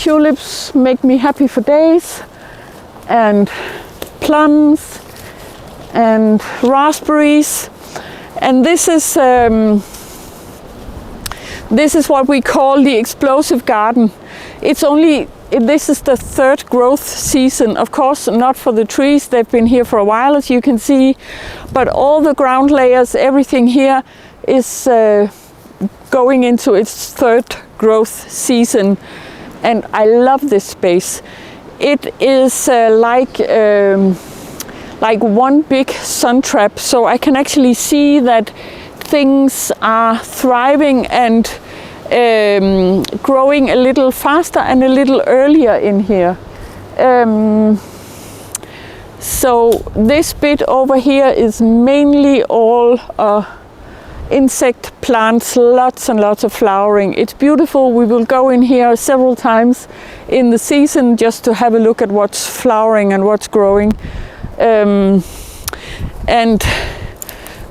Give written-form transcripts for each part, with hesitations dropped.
Tulips make me happy for days, and plums and raspberries. And this is what we call the explosive garden. This is the third growth season. Of course, not for the trees. They've been here for a while, as you can see. But all the ground layers, everything here is going into its third growth season. And I love this space. It is like one big sun trap. So I can actually see that things are thriving and growing a little faster and a little earlier in here. So this bit over here is mainly all insect plants, lots and lots of flowering. It's beautiful. We will go in here several times in the season just to have a look at what's flowering and what's growing. And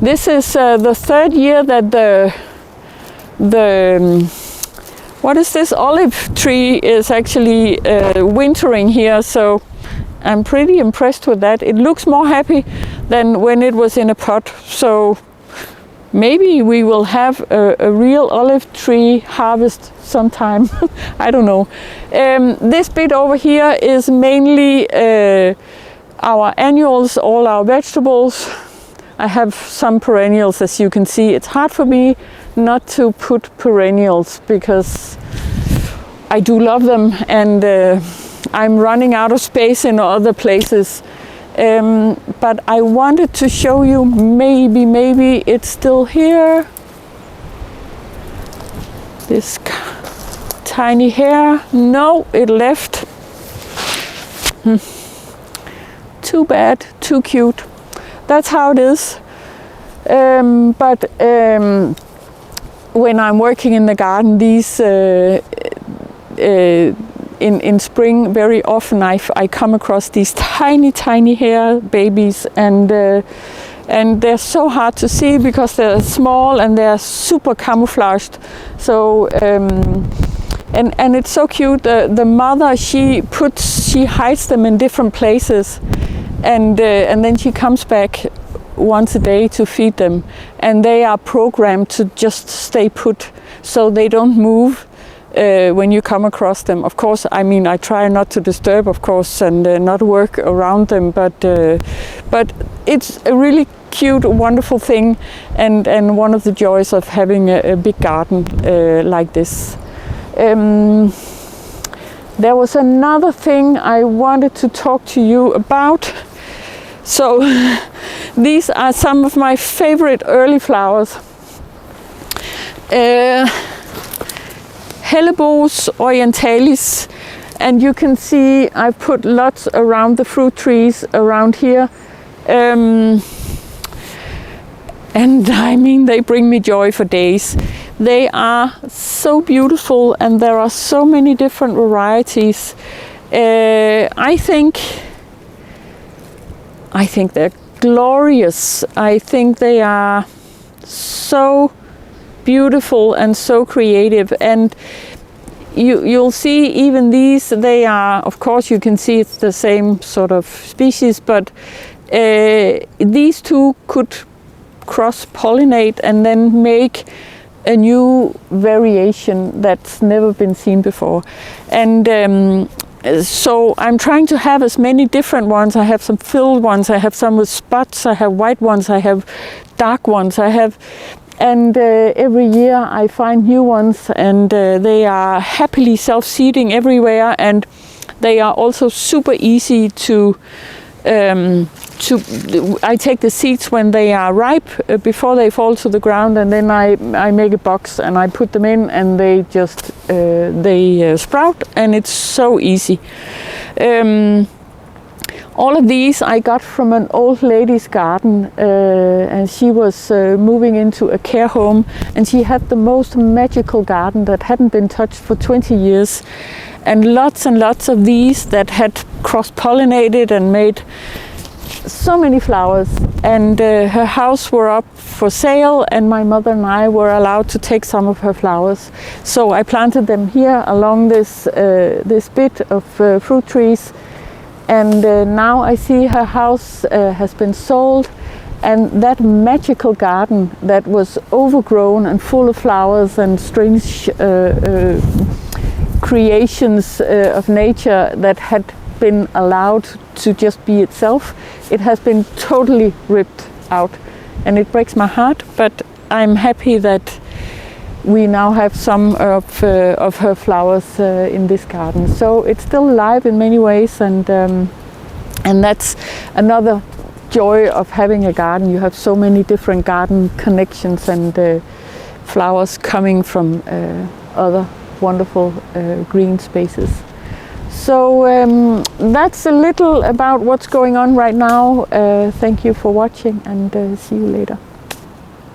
this is the third year that the what is this olive tree is actually wintering here, so I'm pretty impressed with that. It looks more happy than when it was in a pot, so maybe we will have a real olive tree harvest sometime. I don't know. This bit over here is mainly our annuals, all our vegetables. I have some perennials, as you can see. It's hard for me not to put perennials because I do love them, and I'm running out of space in other places. But I wanted to show you, maybe it's still here. This tiny hair. No, it left. Too bad, too cute. That's how it is. But when I'm working in the garden, these in spring, very often I come across these tiny hair babies, and they're so hard to see because they're small and they're super camouflaged. So and it's so cute. The mother, she hides them in different places, and then she comes back once a day to feed them, and they are programmed to just stay put, so they don't move when you come across them. Of course, I mean, I try not to disturb, of course, and not work around them, but it's a really cute, wonderful thing, and one of the joys of having a big garden like this. There was another thing I wanted to talk to you about. So these are some of my favorite early flowers. Helleborus orientalis, and you can see I put lots around the fruit trees around here. And I mean, they bring me joy for days. They are so beautiful, and there are so many different varieties. I think they're glorious. I think they are so beautiful and so creative. And you'll see even these, they are, of course you can see it's the same sort of species, but these two could cross-pollinate and then make a new variation that's never been seen before. And so I'm trying to have as many different ones. I have some filled ones, I have some with spots, I have white ones, I have dark ones, and every year I find new ones, and they are happily self-seeding everywhere, and they are also super easy to I take the seeds when they are ripe, before they fall to the ground, and then I make a box and I put them in, and they just sprout, and it's so easy. All of these I got from an old lady's garden, and she was moving into a care home, and she had the most magical garden that hadn't been touched for 20 years, and lots of these that had cross-pollinated and made so many flowers. And her house were up for sale, and my mother and I were allowed to take some of her flowers. So I planted them here along this bit of fruit trees, and now I see her house has been sold, and that magical garden that was overgrown and full of flowers and strange creations of nature that had been allowed to just be itself, it has been totally ripped out, and it breaks my heart, but I'm happy that we now have some of her flowers in this garden. So it's still alive in many ways, and that's another joy of having a garden. You have so many different garden connections and flowers coming from other wonderful green spaces. So that's a little about what's going on right now. Thank you for watching, and see you later.